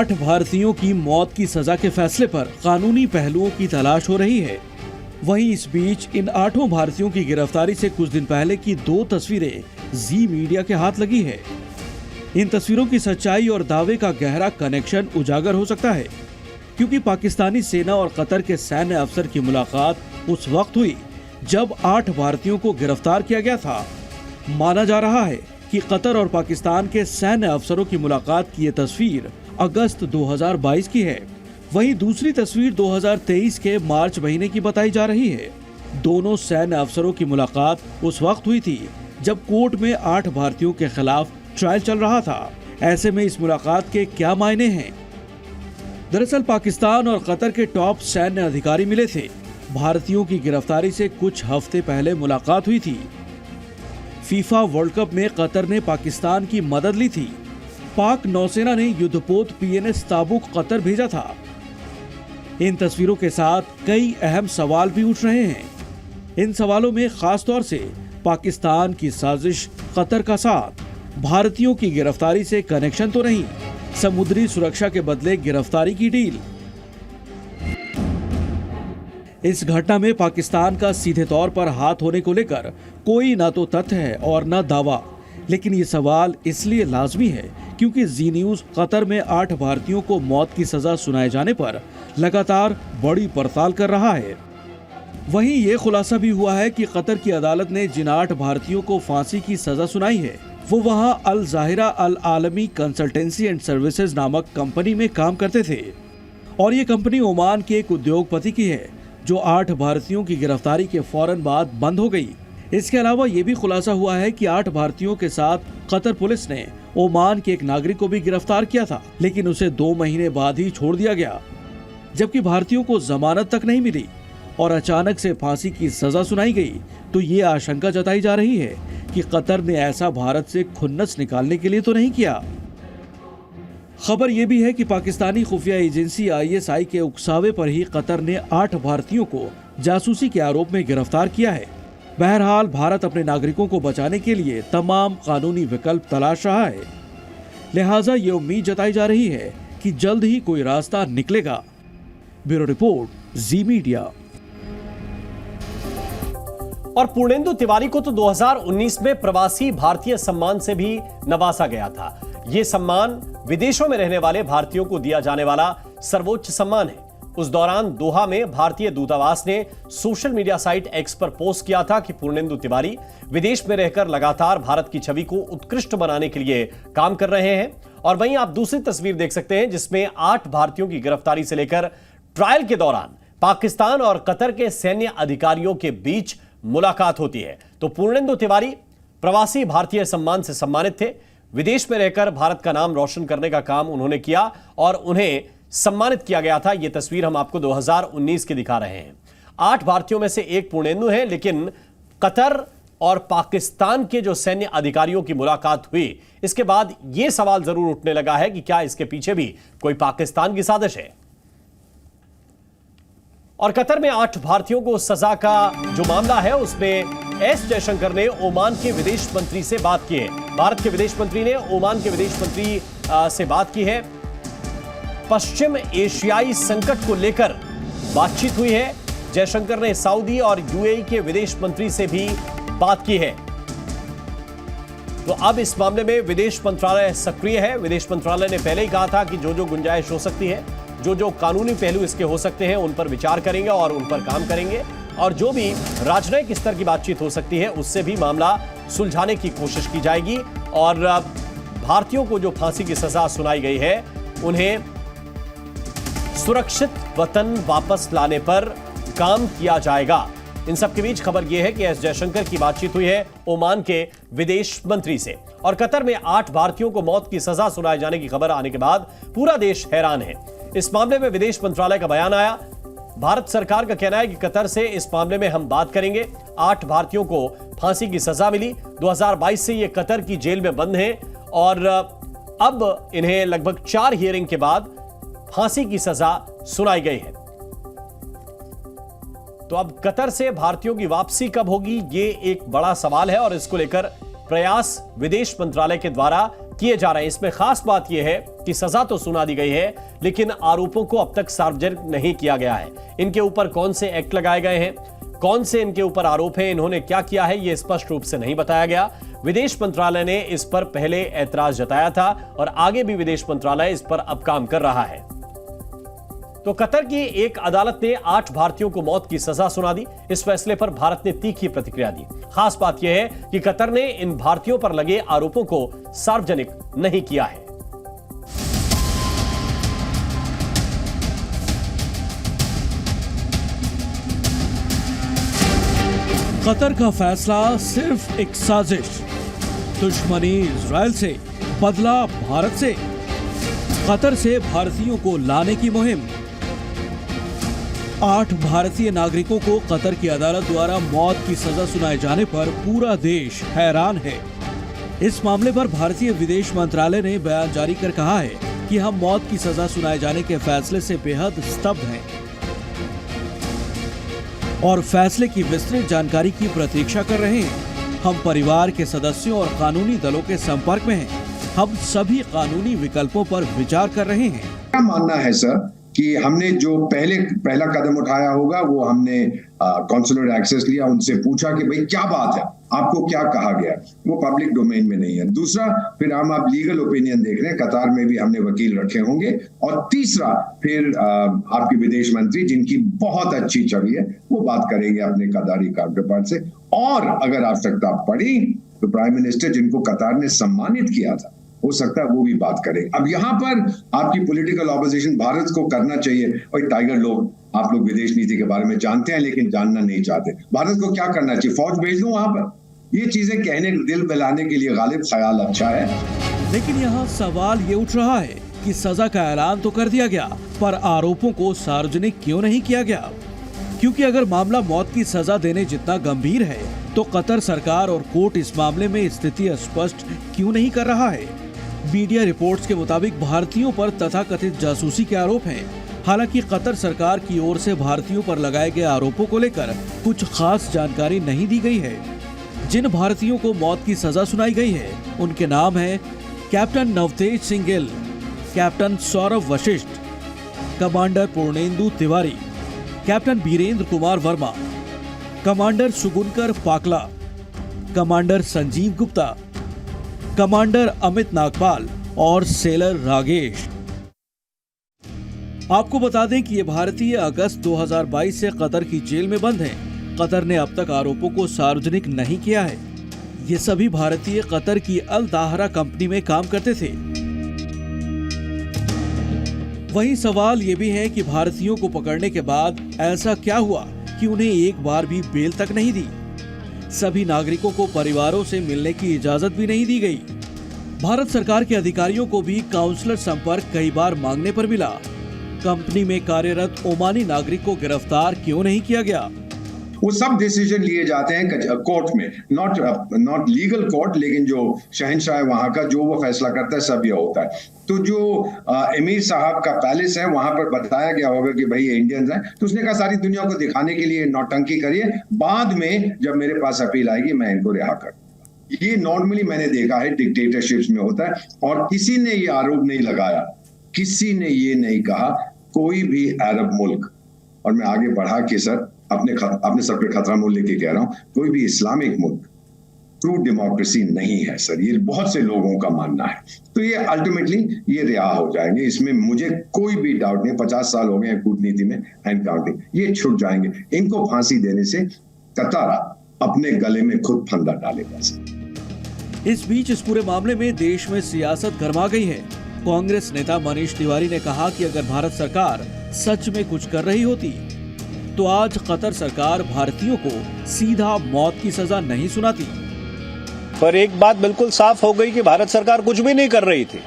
8 भारतीयों की मौत की सजा के फैसले पर कानूनी पहलुओं की तलाश हो रही है। वहीं इस बीच इन 8 भारतीयों की गिरफ्तारी से कुछ दिन पहले की 2 तस्वीरें जी मीडिया के हाथ लगी है। इन तस्वीरों की सच्चाई और दावे का गहरा कनेक्शन उजागर हो सकता है, क्योंकि पाकिस्तानी सेना और कतर के सैन्य अफसर की मुलाकात उस वक्त हुई जब 8 भारतीयों को गिरफ्तार किया गया था। माना जा रहा है कि कतर और पाकिस्तान के सैन्य अफसरों की मुलाकात की ये तस्वीर अगस्त 2022 की है। वहीं दूसरी तस्वीर 2023 के मार्च महीने की बताई जा रही है। दोनों सैन्य अफसरों की मुलाकात उस वक्त हुई थी जब कोर्ट में 8 भारतीयों के खिलाफ ट्रायल चल रहा था। ऐसे में इस मुलाकात के क्या मायने हैं? दरअसल पाकिस्तान और कतर के टॉप सैन्य अधिकारी मिले थे। भारतीयों की गिरफ्तारी से कुछ हफ्ते पहले मुलाकात हुई थी। फीफा वर्ल्ड कप में कतर ने पाकिस्तान की मदद ली थी। पाक नौसेना ने युद्धपोत पीएनएस ताबुक कतर भेजा था। इन तस्वीरों के साथ कई अहम सवाल भी उठ रहे हैं। इन सवालों में खास तौर से पाकिस्तान की साजिश, कतर का साथ, भारतीयों की गिरफ्तारी से कनेक्शन तो नहीं, समुद्री सुरक्षा के बदले गिरफ्तारी की डील। इस घटना में पाकिस्तान का सीधे तौर पर हाथ होने को लेकर कोई ना तो तथ्य है और न दावा, लेकिन ये सवाल इसलिए लाजमी है क्योंकि जी न्यूज कतर में 8 भारतीयों को मौत की सजा सुनाए जाने पर लगातार बड़ी पड़ताल कर रहा है। वहीं ये खुलासा भी हुआ है कि कतर की अदालत ने जिन 8 भारतीयों को फांसी की सजा सुनाई है वो वहां अल जाहिरा अल आलमी कंसल्टेंसी एंड सर्विसेज नामक कंपनी में काम करते थे और ये कंपनी ओमान के एक उद्योगपति की है जो 8 भारतीयों की गिरफ्तारी के फौरन बाद बंद हो गई। इसके अलावा ये भी खुलासा हुआ है कि 8 भारतीयों के साथ कतर पुलिस ने ओमान के एक नागरिक को भी गिरफ्तार किया था, लेकिन उसे 2 महीने बाद ही छोड़ दिया गया, जबकि भारतीयों को जमानत तक नहीं मिली और अचानक से फांसी की सजा सुनाई गई। तो ये आशंका जताई जा रही है कि कतर ने ऐसा भारत से खुन्नस निकालने के लिए तो नहीं किया। खबर यह भी है कि पाकिस्तानी खुफिया एजेंसी ISI के उकसावे पर ही कतर ने 8 भारतीयों को जासूसी के आरोप में गिरफ्तार किया है। बहरहाल भारत अपने नागरिकों को बचाने के लिए तमाम कानूनी विकल्प तलाश रहा है, लिहाजा ये उम्मीद जताई जा रही है कि जल्द ही कोई रास्ता निकलेगा। ब्यूरो रिपोर्ट, जी मीडिया। और पूर्णेंदु तिवारी को तो 2019 में प्रवासी भारतीय सम्मान से भी नवाजा गया था। यह सम्मान विदेशों में रहने वाले भारतीयों को दिया जाने वाला सर्वोच्च सम्मान है। उस दौरान दोहा में भारतीय दूतावास ने सोशल मीडिया साइट एक्स पर पोस्ट किया था कि पूर्णेंदु तिवारी विदेश में रहकर लगातार भारत की छवि को उत्कृष्ट बनाने के लिए काम कर रहे हैं। और वहीं आप दूसरी तस्वीर देख सकते हैं जिसमें 8 भारतीयों की गिरफ्तारी से लेकर ट्रायल के दौरान पाकिस्तान और कतर के सैन्य अधिकारियों के बीच मुलाकात होती है। तो पूर्णेंदु तिवारी प्रवासी भारतीय सम्मान से सम्मानित थे। विदेश में रहकर भारत का नाम रोशन करने का काम उन्होंने किया और उन्हें सम्मानित किया गया था। यह तस्वीर हम आपको 2019 की दिखा रहे हैं। 8 भारतीयों में से एक पूर्णेंदु है, लेकिन कतर और पाकिस्तान के जो सैन्य अधिकारियों की मुलाकात हुई, इसके बाद यह सवाल जरूर उठने लगा है कि क्या इसके पीछे भी कोई पाकिस्तान की साजिश है। और कतर में 8 भारतीयों को सजा का जो मामला है उसमें एस जयशंकर ने ओमान के विदेश मंत्री से बात की है। भारत के विदेश मंत्री ने ओमान के विदेश मंत्री से बात की है। पश्चिम एशियाई संकट को लेकर बातचीत हुई है। जयशंकर ने सऊदी और यूएई के विदेश मंत्री से भी बात की है। तो अब इस मामले में विदेश मंत्रालय सक्रिय है। विदेश मंत्रालय ने पहले ही कहा था कि जो गुंजाइश हो सकती है, जो कानूनी पहलू इसके हो सकते हैं, उन पर विचार करेंगे और उन पर काम करेंगे। और जो भी राजनयिक स्तर की बातचीत हो सकती है उससे भी मामला सुलझाने की कोशिश की जाएगी। और भारतीयों को जो फांसी की सजा सुनाई गई है उन्हें सुरक्षित वतन वापस लाने पर काम किया जाएगा। इन सब के बीच खबर यह है कि एस जयशंकर की बातचीत हुई है ओमान के विदेश मंत्री से। और कतर में 8 भारतीयों को मौत की सजा सुनाए जाने की खबर आने के बाद पूरा देश हैरान है। इस मामले में विदेश मंत्रालय का बयान आया। भारत सरकार का कहना है कि कतर से इस मामले में हम बात करेंगे। 8 भारतीयों को फांसी की सजा मिली। 2022 से ये कतर की जेल में बंद हैं और अब इन्हें लगभग 4 हियरिंग के बाद फांसी की सजा सुनाई गई है। तो अब कतर से भारतीयों की वापसी कब होगी, ये एक बड़ा सवाल है और इसको लेकर प्रयास विदेश मंत्रालय के द्वारा किए जा रहे हैं। इसमें खास बात यह है कि सजा तो सुना दी गई है, लेकिन आरोपों को अब तक सार्वजनिक नहीं किया गया है। इनके ऊपर कौन से एक्ट लगाए गए हैं, कौन से इनके ऊपर आरोप हैं, इन्होंने क्या किया है, यह स्पष्ट रूप से नहीं बताया गया। विदेश मंत्रालय ने इस पर पहले ऐतराज जताया था और आगे भी विदेश मंत्रालय इस पर अब काम कर रहा है। तो कतर की एक अदालत ने 8 भारतीयों को मौत की सजा सुना दी। इस फैसले पर भारत ने तीखी प्रतिक्रिया दी। खास बात यह है कि कतर ने इन भारतीयों पर लगे आरोपों को सार्वजनिक नहीं किया है। कतर का फैसला सिर्फ एक साजिश, दुश्मनी इजराइल से, बदला भारत से, कतर से भारतीयों को लाने की मुहिम। 8 भारतीय नागरिकों को कतर की अदालत द्वारा मौत की सजा सुनाए जाने पर पूरा देश हैरान है। इस मामले पर भारतीय विदेश मंत्रालय ने बयान जारी कर कहा है कि हम मौत की सजा सुनाए जाने के फैसले से बेहद स्तब्ध हैं और फैसले की विस्तृत जानकारी की प्रतीक्षा कर रहे हैं। हम परिवार के सदस्यों और कानूनी दलों के संपर्क में हैं। हम सभी कानूनी विकल्पों पर विचार कर रहे हैं। क्या मानना है सर कि हमने जो पहला कदम उठाया होगा वो हमने कॉन्सुलर एक्सेस लिया, उनसे पूछा कि भाई क्या बात है, आपको क्या कहा गया, वो पब्लिक डोमेन में नहीं है। दूसरा, फिर हम आप लीगल ओपिनियन देख रहे हैं, कतार में भी हमने वकील रखे होंगे। और तीसरा, फिर आपके विदेश मंत्री जिनकी बहुत अच्छी छवि है वो बात करेंगे अपने कतारी काउंटरपार्ट से। और अगर आवश्यकता पड़ी तो प्राइम मिनिस्टर जिनको कतार ने सम्मानित किया था, हो सकता है वो भी बात करें। अब यहाँ पर आपकी पॉलिटिकल ऑपोजिशन भारत को करना चाहिए, और टाइगर लोग, आप लोग विदेश नीति के बारे में जानते हैं लेकिन जानना नहीं चाहते। भारत को क्या करना चाहिए, फौज भेज दूं वहां पर? ये चीजें कहने, दिल बहलाने के लिए गालिब ख्याल अच्छा है। लेकिन यहाँ सवाल ये उठ रहा है कि सजा का ऐलान तो कर दिया गया, पर आरोपों को सार्वजनिक क्यों नहीं किया गया? क्योंकि अगर मामला मौत की सजा देने जितना गंभीर है तो कतर सरकार और कोर्ट इस मामले में स्थिति स्पष्ट क्यों नहीं कर रहा है? मीडिया रिपोर्ट्स के मुताबिक भारतीयों पर तथाकथित जासूसी के आरोप हैं। हालांकि कतर सरकार की ओर से भारतीयों पर लगाए गए आरोपों को लेकर कुछ खास जानकारी नहीं दी गई है। जिन भारतीयों को मौत की सजा सुनाई गई है उनके नाम हैं captain Navtej Singh Gill, captain Saurabh Vashisht, commander Purnendu Tiwari, captain Birendra Kumar Verma, commander Sugunakar Pakala, commander Sanjeev Gupta, commander Amit Nagpal और सेलर रागेश। आपको बता दें कि ये भारतीय अगस्त 2022 से कतर की जेल में बंद हैं। कतर ने अब तक आरोपों को सार्वजनिक नहीं किया है। ये सभी भारतीय कतर की अल दाहरा कंपनी में काम करते थे। वहीं सवाल ये भी है कि भारतीयों को पकड़ने के बाद ऐसा क्या हुआ कि उन्हें एक बार भी बेल तक नहीं दी। सभी नागरिकों को परिवारों से मिलने की इजाजत भी नहीं दी गई। भारत सरकार के अधिकारियों को भी काउंसलर संपर्क कई बार मांगने पर मिला। कंपनी में कार्यरत ओमानी नागरिक को गिरफ्तार क्यों नहीं किया गया? वो सब डिसीजन लिए जाते हैं कोर्ट में, नॉट लीगल कोर्ट, लेकिन जो शहंशाह है वहां का जो वो फैसला करता है सब ये होता है। तो जो एमीर साहब का पैलेस है वहां पर बताया गया होगा कि भाई इंडियंस हैं, तो उसने कहा सारी दुनिया को दिखाने के लिए नौटंकी करिए, बाद में जब मेरे पास अपील आएगी मैं इनको रिहा कर दूंगा। ये नॉर्मली मैंने देखा है डिक्टेटरशिप्स में होता है। और किसी ने ये आरोप नहीं लगाया, किसी ने ये नहीं कहा, कोई भी अरब मुल्क, और मैं आगे बढ़ा के सर अपने सर पे खतरा मोल लेके कह रहा हूं, कोई भी इस्लामिक मुल्क ट्रू डेमोक्रेसी नहीं है सर, ये बहुत से लोगों का मानना है। तो ये अल्टीमेटली ये रिहा हो जाएंगे, इसमें मुझे कोई भी डाउट नहीं। 50 साल हो गए हैं कूटनीति में एंड काउंटिंग, ये छूट जाएंगे। इनको फांसी देने से कतर अपने गले में खुद फंदा डालेगा सर। इस बीच इस पूरे मामले में देश में सियासत गरमा गई है। कांग्रेस नेता मनीष तिवारी ने कहा कि अगर भारत सरकार सच में कुछ कर रही होती तो आज कतर सरकार भारतीयों को सीधा मौत की सजा नहीं सुनाती। पर एक बात बिल्कुल साफ हो गई कि भारत सरकार कुछ भी नहीं कर रही थी,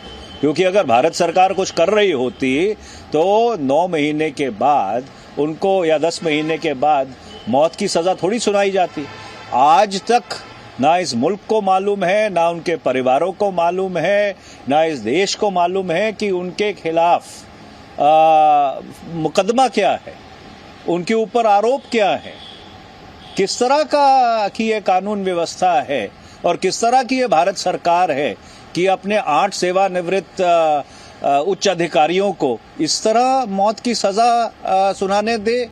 क्योंकि अगर भारत सरकार कुछ कर रही होती तो 9 महीने के बाद उनको या 10 महीने के बाद मौत की सजा थोड़ी सुनाई जाती। आज तक ना इस मुल्क को मालूम है, ना उनके परिवारों को मालूम है, ना इस देश को मालूम है कि उनके खिलाफ मुकदमा क्या है, उनके ऊपर आरोप क्या है, किस तरह का की ये कानून व्यवस्था है और किस तरह की ये भारत सरकार है, कि अपने 8 सेवानिवृत्त उच्च अधिकारियों को इस तरह मौत की सजा सुनाने दे।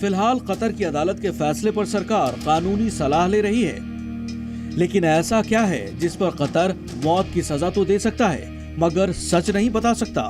फिलहाल कतर की अदालत के फैसले पर सरकार कानूनी सलाह ले रही है, लेकिन ऐसा क्या है जिस पर कतर मौत की सजा तो दे सकता है मगर सच नहीं बता सकता।